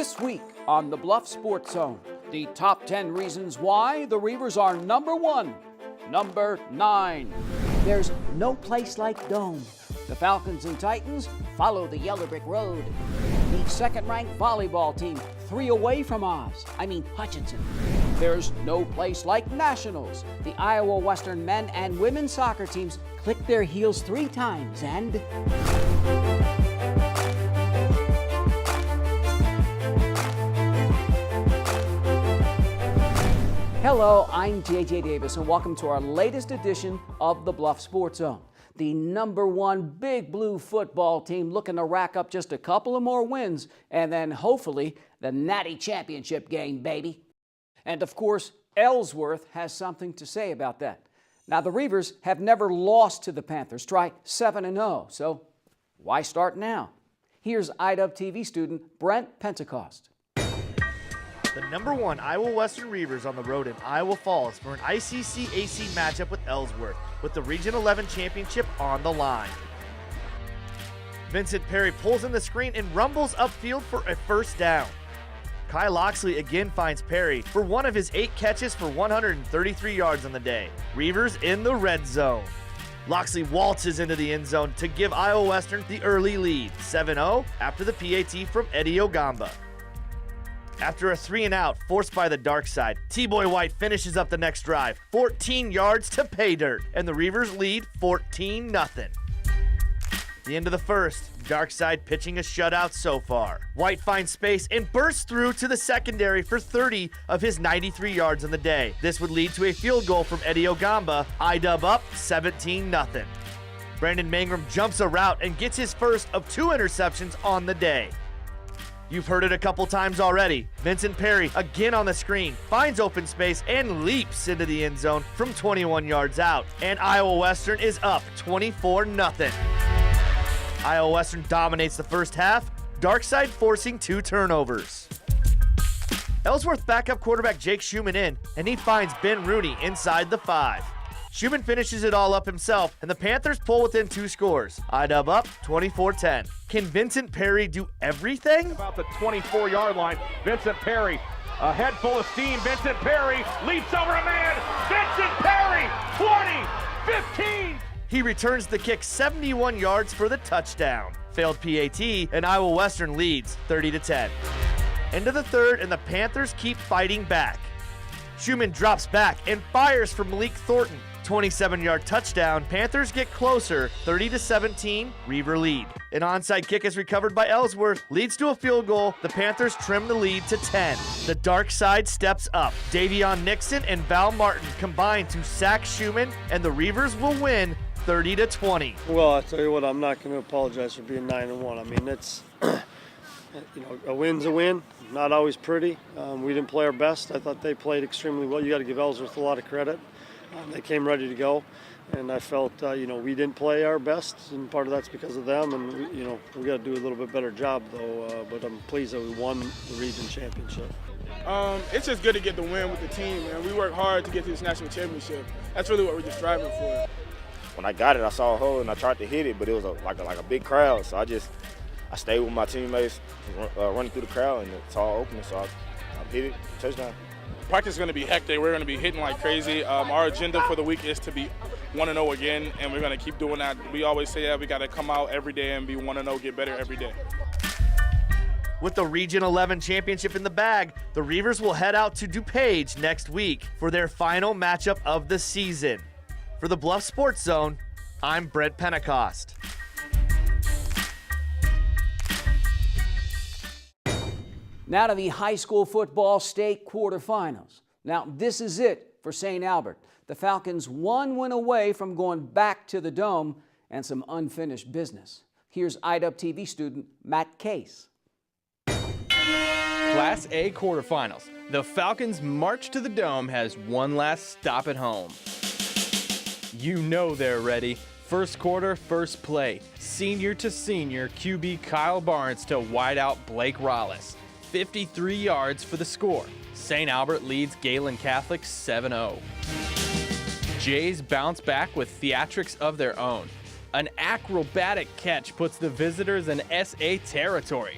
This week on the Bluff Sports Zone, the top 10 reasons why the Reavers are number 1. Number 9. There's no place like Dome. The Falcons and Titans follow the yellow brick road. The second-ranked volleyball team, 3 away from Hutchinson. There's no place like Nationals. The Iowa Western men and women's soccer teams click their heels 3 times and... Hello, I'm J.J. Davis, and welcome to our latest edition of the Bluff Sports Zone. The number 1 Big Blue football team looking to rack up just a couple of more wins, and then hopefully the Natty Championship game, baby. And of course, Ellsworth has something to say about that. Now, the Reavers have never lost to the Panthers, try 7-0, so why start now? Here's IWTV student Brent Pentecost. The number 1 Iowa Western Reavers on the road in Iowa Falls for an ICC-AC matchup with Ellsworth, with the Region 11 championship on the line. Vincent Perry pulls in the screen and rumbles upfield for a first down. Kyle Loxley again finds Perry for one of his 8 catches for 133 yards on the day. Reavers in the red zone. Loxley waltzes into the end zone to give Iowa Western the early lead, 7-0, after the PAT from Eddie Ogamba. After a 3-and-out forced by the dark side, T-Boy White finishes up the next drive, 14 yards to pay dirt, and the Reavers lead 14-0. The end of the first, dark side pitching a shutout so far. White finds space and bursts through to the secondary for 30 of his 93 yards on the day. This would lead to a field goal from Eddie Ogamba, IDub up 17-0. Brandon Mangrum jumps a route and gets his first of 2 interceptions on the day. You've heard it a couple times already. Vincent Perry, again on the screen, finds open space and leaps into the end zone from 21 yards out. And Iowa Western is up 24-0. Iowa Western dominates the first half, Darkside forcing 2 turnovers. Ellsworth backup quarterback Jake Schumann in, and he finds Ben Rooney inside the 5. Schumann finishes it all up himself, and the Panthers pull within 2 scores. IDub up 24-10. Can Vincent Perry do everything? About the 24-yard line, Vincent Perry, a head full of steam. Vincent Perry leaps over a man. Vincent Perry, 20, 15. He returns the kick 71 yards for the touchdown. Failed PAT, and Iowa Western leads 30-10. End of the third, and the Panthers keep fighting back. Schumann drops back and fires for Malik Thornton. 27-yard touchdown. Panthers get closer, 30-17, Reaver lead. An onside kick is recovered by Ellsworth, leads to a field goal. The Panthers trim the lead to 10. The dark side steps up. Davion Nixon and Val Martin combine to sack Schumann, and the Reavers will win 30-20. Well, I tell you what, I'm not going to apologize for being 9-1. I mean, it's a win's a win. Not always pretty. We didn't play our best. I thought they played extremely well. You got to give Ellsworth a lot of credit. They came ready to go, and I felt we didn't play our best, and part of that's because of them. And we got to do a little bit better job though. But I'm pleased that we won the region championship. It's just good to get the win with the team, man. We work hard to get to this national championship. That's really what we're just striving for. When I got it, I saw a hole and I tried to hit it, but it was like a big crowd, so I stayed with my teammates, running through the crowd, and it's all open, so I hit it, touchdown. Practice is going to be hectic. We're going to be hitting like crazy. Our agenda for the week is to be 1-0 again, and we're going to keep doing that. We always say that we got to come out every day and be 1-0, get better every day. With the Region 11 championship in the bag, the Reavers will head out to DuPage next week for their final matchup of the season. For the Bluff Sports Zone, I'm Brent Pentecost. Now to the high school football state quarterfinals. Now, this is it for St. Albert. The Falcons 1 win away from going back to the Dome and some unfinished business. Here's IWTV student Matt Case. Class A quarterfinals. The Falcons' march to the Dome has one last stop at home. You know they're ready. First quarter, first play. Senior to senior, QB Kyle Barnes to wideout Blake Rollis. 53 yards for the score. St. Albert leads Galen Catholic 7-0. Jays bounce back with theatrics of their own. An acrobatic catch puts the visitors in SA territory.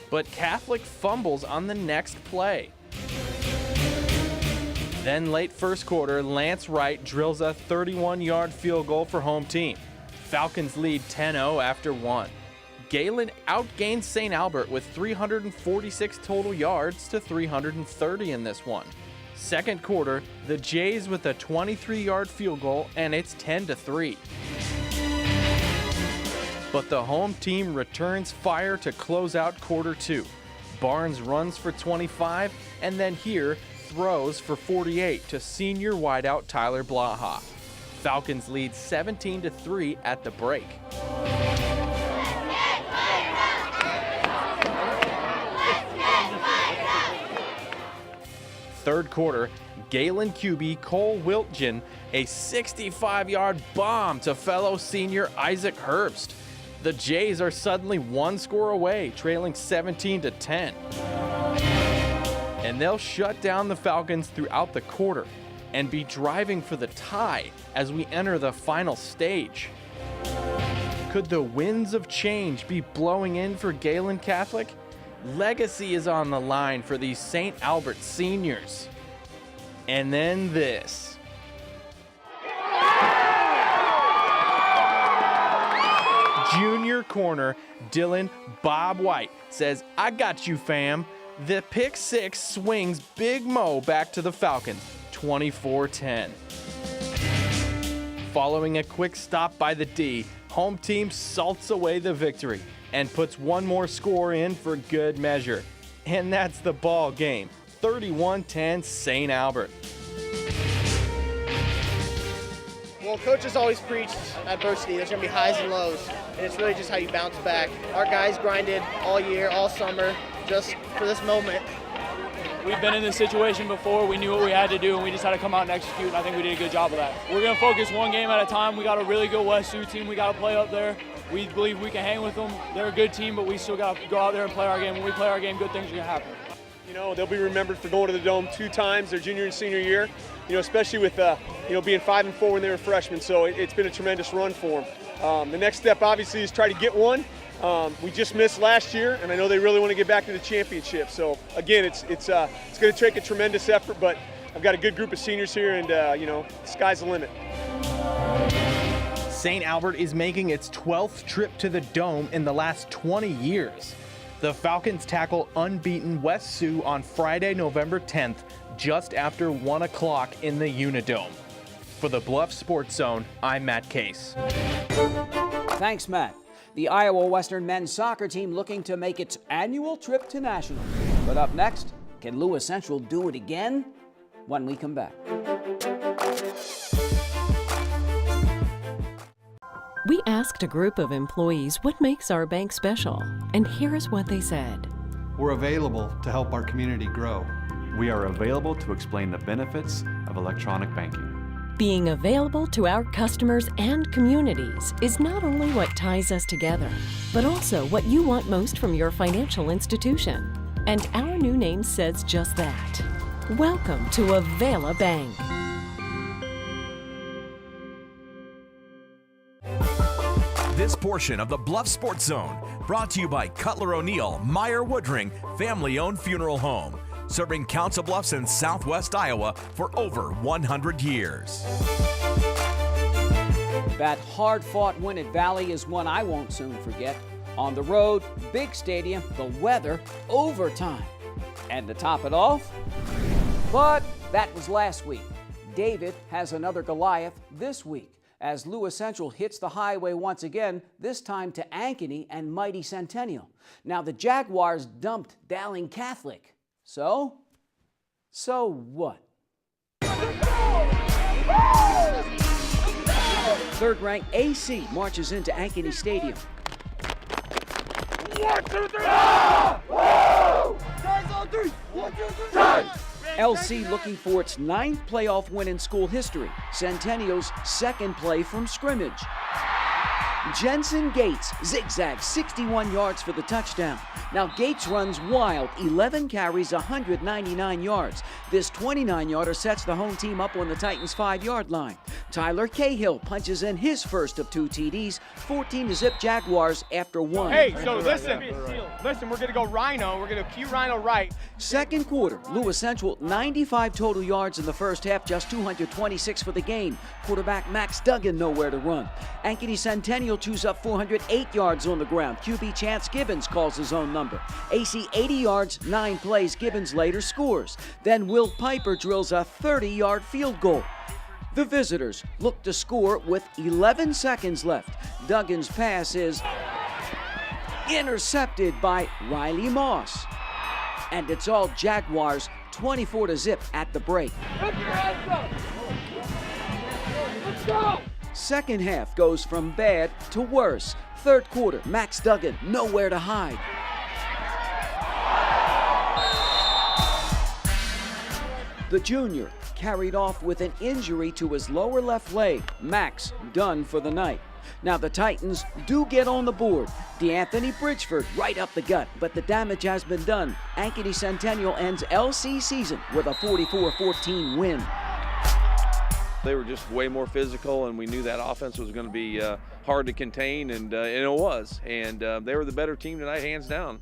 but Catholic fumbles on the next play. Then late first quarter, Lance Wright drills a 31-yard field goal for home team. Falcons lead 10-0 after 1. Galen outgained St. Albert with 346 total yards to 330 in this one. Second quarter, the Jays with a 23-yard field goal, and it's 10-3. But the home team returns fire to close out quarter 2. Barnes runs for 25, and then here throws for 48 to senior wideout Tyler Blaha. Falcons lead 17-3 at the break. Third quarter, Galen QB Cole Wiltgen, a 65-yard bomb to fellow senior Isaac Herbst. The Jays are suddenly one score away, trailing 17-10. And they'll shut down the Falcons throughout the quarter and be driving for the tie as we enter the final stage. Could the winds of change be blowing in for Galen Catholic? Legacy is on the line for these St. Albert seniors. And then this. Junior corner Dylan Bob White says, "I got you, fam." The pick six swings Big Mo back to the Falcons, 24-10. Following a quick stop by the D, home team salts away the victory and puts one more score in for good measure. And that's the ball game, 31-10 St. Albert. Well, coach has always preached adversity. There's going to be highs and lows, and it's really just how you bounce back. Our guys grinded all year, all summer, just for this moment. We've been in this situation before. We knew what we had to do, and we just had to come out and execute, and I think we did a good job of that. We're going to focus one game at a time. We got a really good West Sioux team we got to play up there. We believe we can hang with them. They're a good team, but we still got to go out there and play our game. When we play our game, good things are going to happen. You know, they'll be remembered for going to the Dome 2 times their junior and senior year, you know, especially with, being 5-4 when they were freshmen. So it's been a tremendous run for them. The next step, obviously, is try to get one. We just missed last year, and I know they really want to get back to the championship. So, again, it's going to take a tremendous effort, but I've got a good group of seniors here, and, the sky's the limit. St. Albert is making its 12th trip to the Dome in the last 20 years. The Falcons tackle unbeaten West Sioux on Friday, November 10th, just after 1 o'clock in the Unidome. For the Bluffs Sports Zone, I'm Matt Case. Thanks, Matt. The Iowa Western men's soccer team looking to make its annual trip to nationals. But up next, can Lewis Central do it again? When we come back. We asked a group of employees what makes our bank special, and here is what they said. We're available to help our community grow. We are available to explain the benefits of electronic banking. Being available to our customers and communities is not only what ties us together, but also what you want most from your financial institution. And our new name says just that. Welcome to Avela Bank. This portion of the Bluffs Sports Zone brought to you by Cutler O'Neill Meyer Woodring family-owned funeral home, serving Council Bluffs in southwest Iowa for over 100 years. That hard-fought win at Valley is one I won't soon forget. On the road, big stadium, the weather, overtime. And to top it off, but that was last week. David has another Goliath this week as Lewis Central hits the highway once again, this time to Ankeny and mighty Centennial. Now the Jaguars dumped Dowling Catholic. So what? Third-ranked AC marches into Ankeny Stadium. 1, 2, 3! Guys on 3! 1, 2, 3! LC looking for its 9th playoff win in school history. Centennial's second play from scrimmage. Jensen Gates zigzags 61 yards for the touchdown. Now Gates runs wild, 11 carries, 199 yards. This 29-yarder sets the home team up on the Titans' 5-yard line. Tyler Cahill punches in his first of 2 TDs, 14-0 Jaguars after 1. Hey, so listen, listen, we're going to go Rhino. We're going to cue Rhino right. Second quarter, Lewis Central 95 total yards in the first half, just 226 for the game. Quarterback Max Duggan nowhere to run. Ankeny Centennial chews up 408 yards on the ground. QB Chance Gibbons calls his own number. AC 80 yards, 9 plays. Gibbons later scores. Then Will Piper drills a 30-yard field goal. The visitors look to score with 11 seconds left. Duggan's pass is intercepted by Riley Moss. And it's all Jaguars 24-0 at the break. Let's go! Second half goes from bad to worse. Third quarter, Max Duggan nowhere to hide. The junior carried off with an injury to his lower left leg. Max done for the night. Now the Titans do get on the board. DeAnthony Bridgeford right up the gut, but the damage has been done. Ankeny Centennial ends LC season with a 44-14 win. They were just way more physical, and we knew that offense was going to be hard to contain, and it was. And they were the better team tonight, hands down.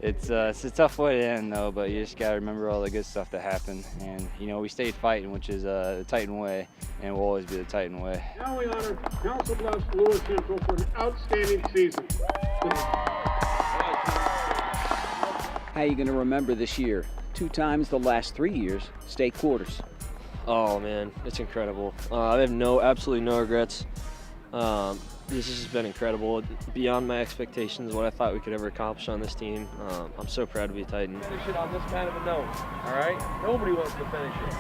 It's a tough way to end, though, but you just got to remember all the good stuff that happened. And, you know, we stayed fighting, which is the Titan way, and will always be the Titan way. Now we honor Council Bluffs Lewis Central for an outstanding season. How are you going to remember this year? 2 times the last 3 years, state quarters. Oh man, it's incredible. I have absolutely no regrets. This has been incredible, beyond my expectations, what I thought we could ever accomplish on this team. I'm so proud to be a Titan. Finish it on this kind of a note, all right? Nobody wants to finish it.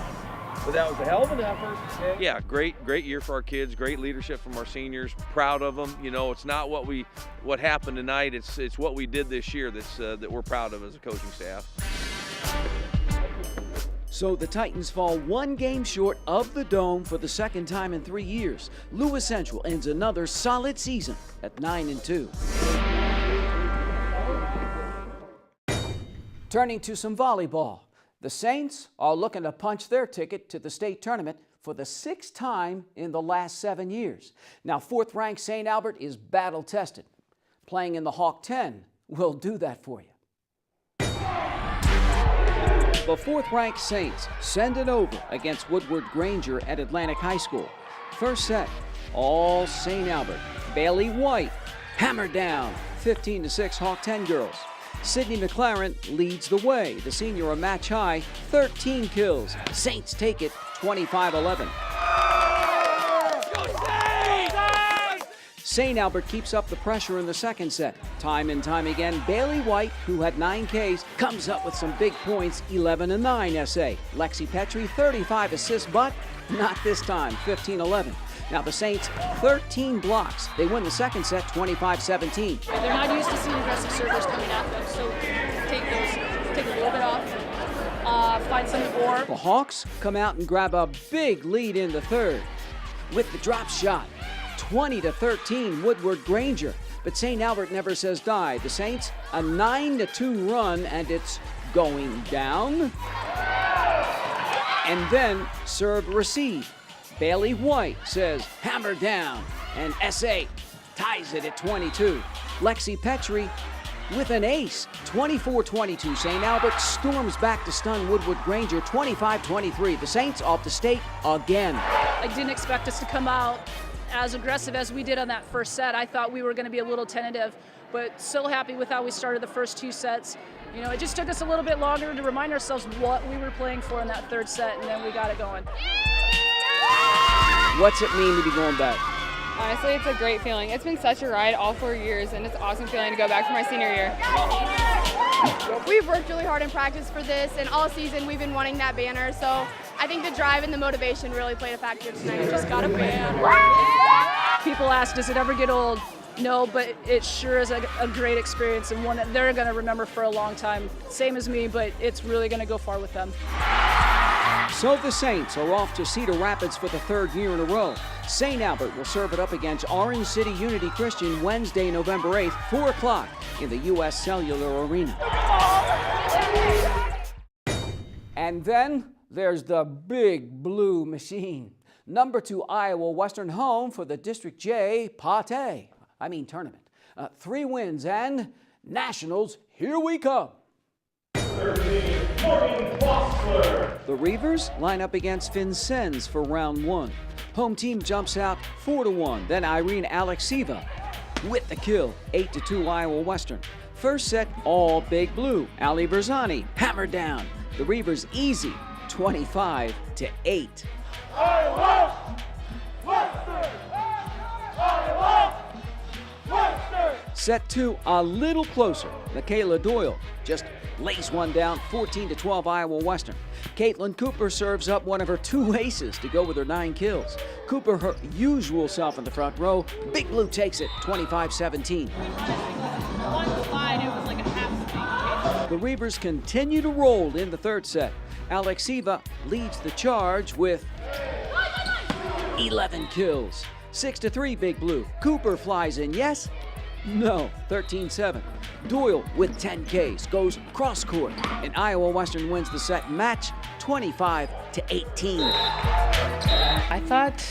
But that was a hell of an effort. Okay? Yeah, great year for our kids, great leadership from our seniors, proud of them. You know, it's not what happened tonight, it's what we did this year that we're proud of as a coaching staff. So the Titans fall 1 game short of the Dome for the second time in 3 years. Lewis Central ends another solid season at 9-2. Turning to some volleyball. The Saints are looking to punch their ticket to the state tournament for the 6th time in the last 7 years. Now, 4th-ranked St. Albert is battle-tested. Playing in the Hawk 10 will do that for you. The 4th-ranked Saints send it over against Woodward Granger at Atlantic High School. First set, all St. Albert. Bailey White hammered down, 15-6 Hawk 10 girls. Sydney McLaren leads the way. The senior a match high, 13 kills. Saints take it 25-11. St. Albert keeps up the pressure in the second set. Time and time again, Bailey White, who had 9 Ks, comes up with some big points, 11-9 SA. Lexi Petrie, 35 assists, but not this time, 15-11. Now the Saints, 13 blocks. They win the second set, 25-17. They're not used to seeing aggressive servers coming at them, so take a little bit off, find some more. The Hawks come out and grab a big lead in the third with the drop shot. 20-13 Woodward Granger, but St. Albert never says die. The Saints, a 9-2 run, and it's going down. And then serve receive. Bailey White says hammer down, and SA ties it at 22. Lexi Petrie with an ace, 24-22. St. Albert storms back to stun Woodward Granger, 25-23. The Saints off the state again. I didn't expect us to come out as aggressive as we did on that first set. I thought we were going to be a little tentative, but so happy with how we started the first 2 sets. You know, it just took us a little bit longer to remind ourselves what we were playing for in that third set, and then we got it going. What's it mean to be going back? Honestly, it's a great feeling. It's been such a ride all 4 years, and it's an awesome feeling to go back for my senior year. We've worked really hard in practice for this, and all season we've been wanting that banner, so I think the drive and the motivation really played a factor tonight. We just got a banner. People ask, does it ever get old? No, but it sure is a great experience, and one that they're going to remember for a long time. Same as me, but it's really going to go far with them. So the Saints are off to Cedar Rapids for the 3rd year in a row. St. Albert will serve it up against Orange City Unity Christian Wednesday, November 8th, 4 o'clock in the U.S. Cellular Arena. And then there's the big blue machine. Number 2 Iowa Western home for the District J tournament. 3 wins and Nationals, here we come. The Reavers line up against Vincennes for round one. Home team jumps out 4-1. Then Irene Alexieva with the kill, 8-2 Iowa Western. First set, all Big Blue. Ali Berzani hammered down. The Reavers easy, 25-8. Iowa Western! Iowa Western! Set two, a little closer. Michaela Doyle just lays one down, 14-12 Iowa Western. Caitlin Cooper serves up one of her 2 aces to go with her 9 kills. Cooper, her usual self in the front row. Big Blue takes it, 25-17. The Reavers continue to roll in the third set. Alexieva leads the charge with 11 kills. 6-3 Big Blue. Cooper flies in, yes? No, 13-7. Doyle with 10 Ks goes cross court, and Iowa Western wins the set match 25-18. I thought,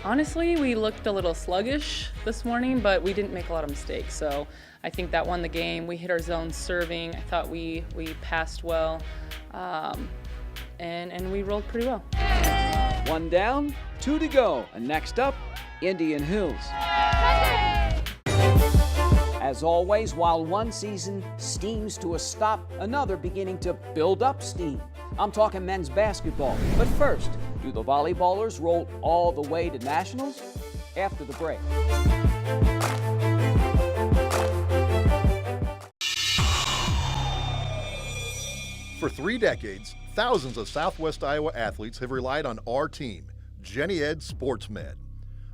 honestly, we looked a little sluggish this morning, but we didn't make a lot of mistakes. So I think that won the game. We hit our zone serving. I thought we passed well, and we rolled pretty well. 1 down, 2 to go. And next up, Indian Hills. As always, while one season steams to a stop, another beginning to build up steam. I'm talking men's basketball. But first, do the volleyballers roll all the way to nationals? After the break. For 3 decades, thousands of Southwest Iowa athletes have relied on our team, Jenny Ed Sports Med.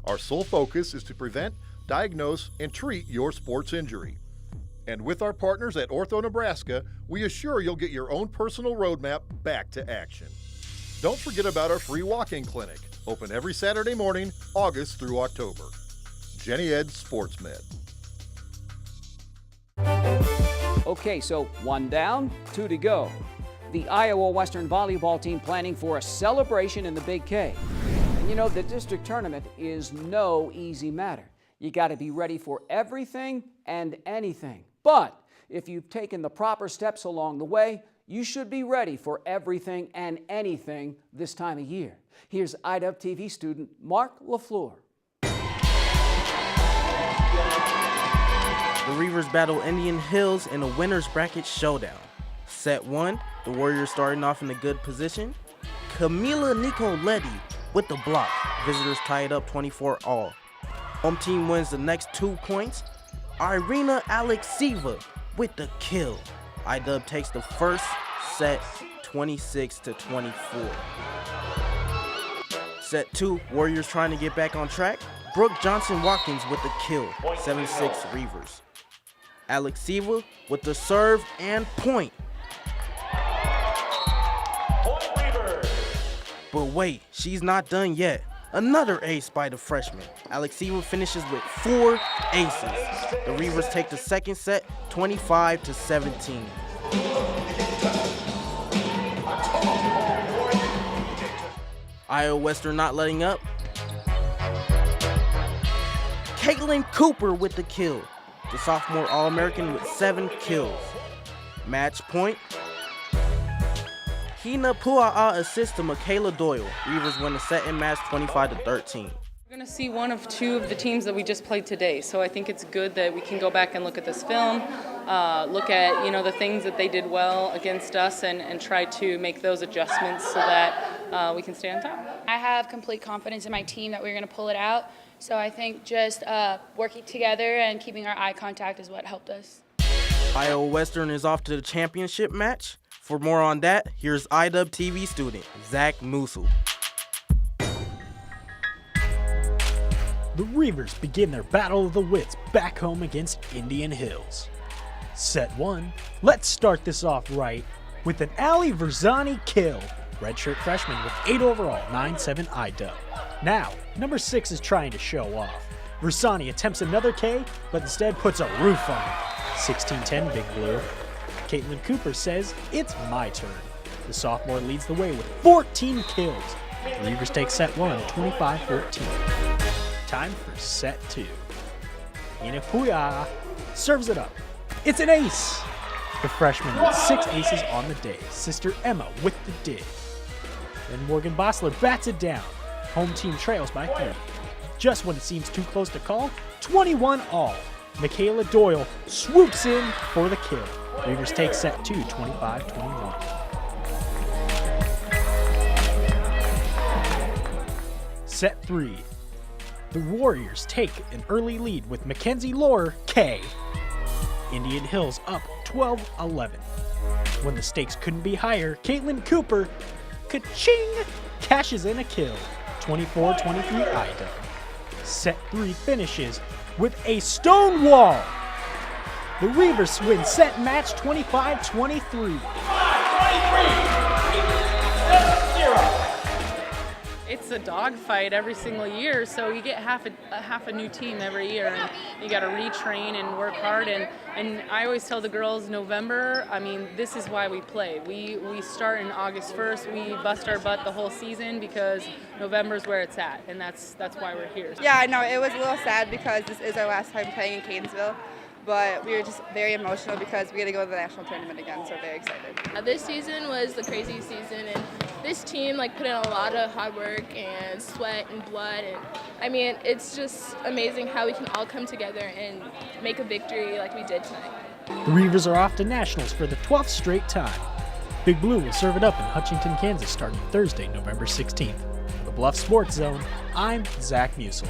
Our sole focus is to prevent, diagnose, and treat your sports injury. And with our partners at Ortho Nebraska, we assure you'll get your own personal roadmap back to action. Don't forget about our free walk-in clinic, open every Saturday morning, August through October. Jenny Ed Sports Med. Okay, so 1 down, 2 to go. The Iowa Western volleyball team planning for a celebration in the Big K. And you know, the district tournament is no easy matter. You got to be ready for everything and anything. But if you've taken the proper steps along the way, you should be ready for everything and anything this time of year. Here's IDUB TV student Mark LaFleur. The Reavers battle Indian Hills in a winner's bracket showdown. Set 1, the Warriors starting off in a good position. Camila Nicoletti with the block. Visitors tie it up 24-all. Home team wins the next 2 points. Irina Alexieva with the kill. IDUB takes the first set 26-24. Set 2, Warriors trying to get back on track. Brooke Johnson-Watkins with the kill, 7-6 Reavers. Alexieva with the serve and point. But wait, she's not done yet. Another ace by the freshman. Alexieva finishes with 4 aces. The Reavers take the second set, 25-17. Iowa Western not letting up. Caitlin Cooper with the kill. The sophomore All-American with 7 kills. Match point. Hina Pua'a assists to Michaela Doyle. Reavers win the set and match 25-13. We're going to see one of 2 of the teams that we just played today, so I think it's good that we can go back and look at this film, look at the things that they did well against us, and try to make those adjustments so that we can stay on top. I have complete confidence in my team that we're going to pull it out, so I think just working together and keeping our eye contact is what helped us. Iowa Western is off to the championship match. For more on that, here's IDUB TV student Zach Musil. The Reavers begin their battle of the wits back home against Indian Hills. Set 1, let's start this off right with an Ali Verzani kill. Redshirt freshman with 8 overall, 9-7 IDUB. Now, number 6 is trying to show off. Verzani attempts another K, but instead puts a roof on it. 16-10 Big Blue. Caitlin Cooper says, "It's my turn." The sophomore leads the way with 14 kills. The Reavers take set 1, 25-14. Time for set 2. Ina Puya serves it up. It's an ace! The freshman with 6 aces on the day. Sister Emma with the dig. Then Morgan Bossler bats it down. Home team trails by 3. Just when it seems too close to call, 21 all. Michaela Doyle swoops in for the kill. Reavers take set 2, 25-21. Set 3. The Warriors take an early lead with Mackenzie Lohr K. Indian Hills up 12-11. When the stakes couldn't be higher, Caitlin Cooper, ka-ching, cashes in a kill. 24-23 Ida. Set 3 finishes with a stonewall. The Reavers win set match 25-23. It's a dogfight every single year, so you get half a new team every year, and you got to retrain and work hard. And I always tell the girls, November, I mean, this is why we play. We start in August 1st. We bust our butt the whole season because November's where it's at, and that's why we're here. Yeah, I know it was a little sad because this is our last time playing in Catonsville. But we were just very emotional because we get to go to the national tournament again, so very excited. This season was the craziest season, and this team put in a lot of hard work and sweat and blood, and I mean, it's just amazing how we can all come together and make a victory like we did tonight. The Reavers are off to nationals for the 12th straight time. Big Blue will serve it up in Hutchinson, Kansas starting Thursday, November 16th. For the Bluffs Sports Zone, I'm Zach Musil.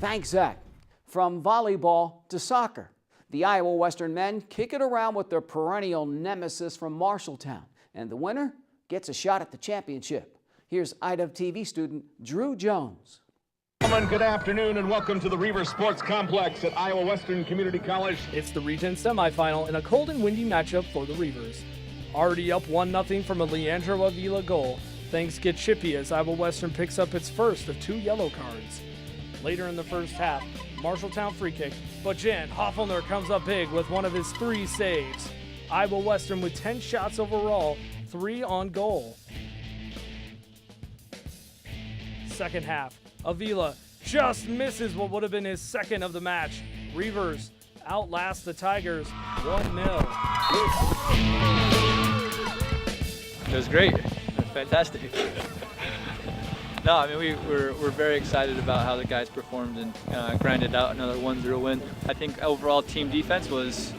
Thanks, Zach. From volleyball to soccer, the Iowa Western men kick it around with their perennial nemesis from Marshalltown, and the winner gets a shot at the championship. Here's IWTV student Drew Jones. Gentlemen, good afternoon and welcome to the Reavers Sports Complex at Iowa Western Community College. It's the region semifinal in a cold and windy matchup for the Reavers. Already up 1-0 from a Leandro Avila goal, things get chippy as Iowa Western picks up its first of 2 yellow cards. Later in the first half, Marshalltown free kick, but Jan Hoffellner comes up big with one of his 3 saves. Iowa Western with 10 shots overall, 3 on goal. Second half, Avila just misses what would have been his second of the match. Reavers outlast the Tigers 1-0. It was great, fantastic. No, I mean, we're very excited about how the guys performed and grinded out another 1-0 win. I think overall team defense was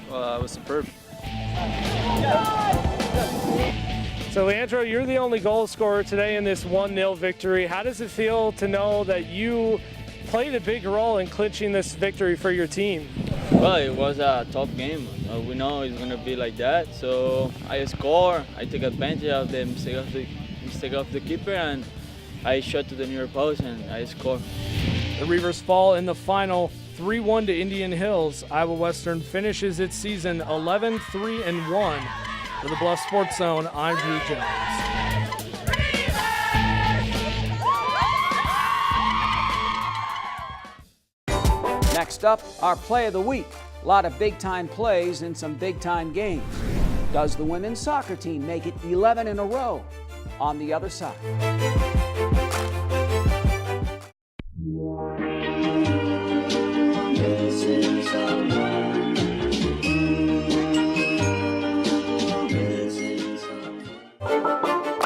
superb. So Leandro, you're the only goal scorer today in this 1-0 victory. How does it feel to know that you played a big role in clinching this victory for your team? Well, it was a tough game. We know it's going to be like that. So I score, I took advantage of the mistake of the keeper, and I shot to the near post and I score. The Reavers fall in the final 3-1 to Indian Hills. Iowa Western finishes its season 11-3-1. For the Bluffs Sports Zone, I'm Drew Jones. Next up, our play of the week. A lot of big-time plays and some big-time games. Does the women's soccer team make it 11 in a row? On the other side.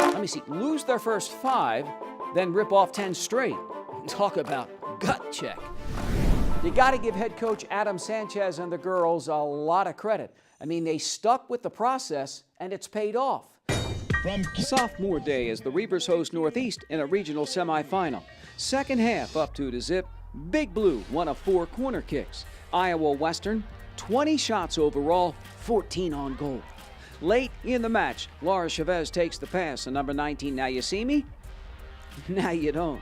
Let me see, lose their first 5, then rip off 10 straight. Talk about gut check. You got to give head coach Adam Sanchez and the girls a lot of credit. I mean, they stuck with the process and it's paid off. From sophomore day as the Reavers host Northeast in a regional semifinal. Second half up 2-0. Big Blue, 1 of 4 corner kicks. Iowa Western, 20 shots overall, 14 on goal. Late in the match, Laura Chavez takes the pass to number 19. Now you see me? Now you don't.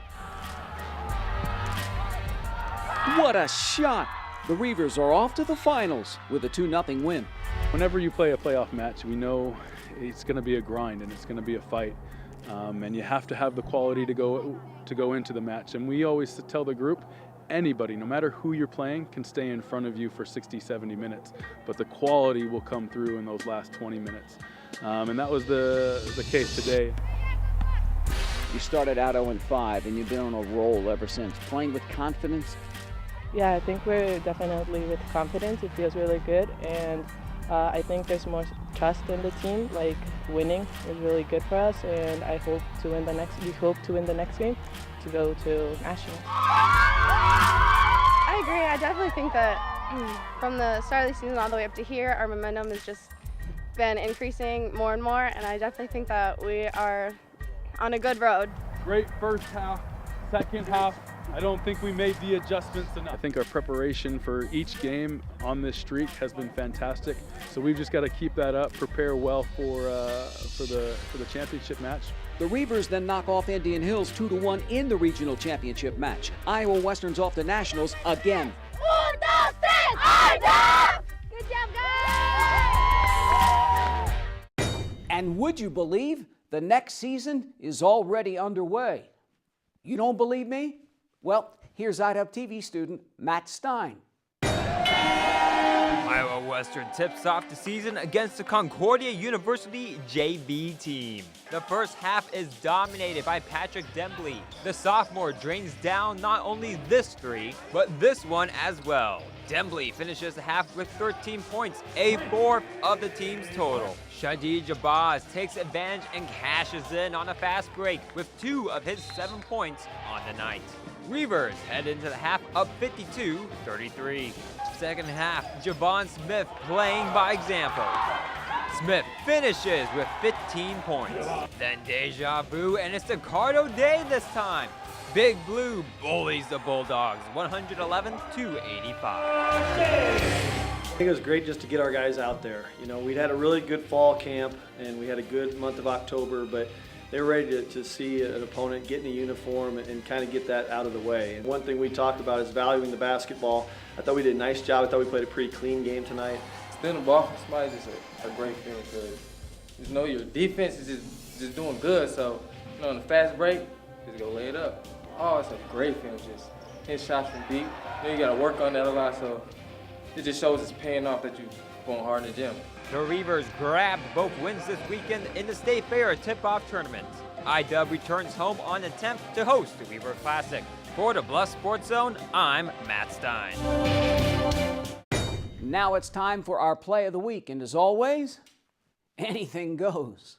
What a shot! The Reavers are off to the finals with a 2-0 win. Whenever you play a playoff match, we know it's going to be a grind and it's going to be a fight, and you have to have the quality to go into the match. And we always tell the group, anybody, no matter who you're playing, can stay in front of you for 60, 70 minutes, but the quality will come through in those last 20 minutes. And that was the case today. You started out 0-5, and you've been on a roll ever since. Playing with confidence? Yeah, I think we're definitely with confidence. It feels really good, and I think there's more trust in the team. Like, winning is really good for us, and I hope to win the next. We hope to win the next game to go to nationals. I agree. I definitely think that from the start of the season all the way up to here, our momentum has just been increasing more and more, and I definitely think that we are on a good road. Great first half, second half. I don't think we made the adjustments enough. I think our preparation for each game on this streak has been fantastic. So we've just got to keep that up, prepare well for the championship match. The Reavers then knock off Indian Hills 2-1 in the regional championship match. Iowa Western's off to nationals again. Good job, guys! And would you believe the next season is already underway? You don't believe me? Well, here's IDUB TV student Matt Stein. Iowa Western tips off the season against the Concordia University JV team. The first half is dominated by Patrick Dembley. The sophomore drains down not only this three, but this one as well. Dembley finishes the half with 13 points, a fourth of the team's total. Shadi Jabaz takes advantage and cashes in on a fast break with 2 of his 7 points on the night. Reavers head into the half up 52-33. Second half, Javon Smith playing by example. Smith finishes with 15 points. Then deja vu, and it's Ricardo Day this time. Big Blue bullies the Bulldogs 111-85. I think it was great just to get our guys out there. You know, we'd had a really good fall camp and we had a good month of October, but they were ready to see an opponent get in a uniform and kind of get that out of the way. And one thing we talked about is valuing the basketball. I thought we did a nice job. I thought we played a pretty clean game tonight. Stealing the ball from somebody is just a great feeling because you know your defense is just doing good. So, you know, on the fast break, just go lay it up. Oh, it's a great feeling, just hit shots from deep. Then you got to work on that a lot, so it just shows it's paying off that you're going hard in the gym. The Reavers grabbed both wins this weekend in the State Fair tip-off tournament. IDUB returns home on the 10th to host the Weaver Classic. For the Bluffs Sports Zone, I'm Matt Stein. Now it's time for our play of the week, and as always, anything goes.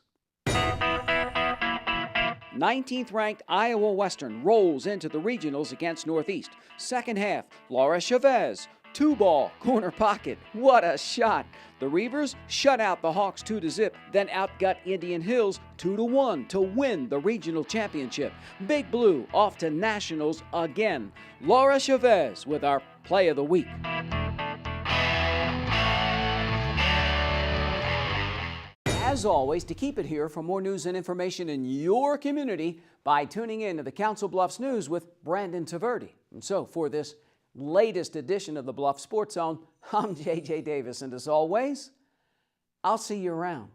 19th ranked Iowa Western rolls into the regionals against Northeast. Second half, Laura Chavez, 2-ball, corner pocket. What a shot! The Reavers shut out the Hawks 2-0, then outgut Indian Hills 2-1 to win the regional championship. Big Blue off to nationals again. Laura Chavez with our play of the week. As always, to keep it here for more news and information in your community by tuning in to the Council Bluffs News with Brandon Taverdi. And so for this latest edition of the Bluff Sports Zone, I'm J.J. Davis, and as always, I'll see you around.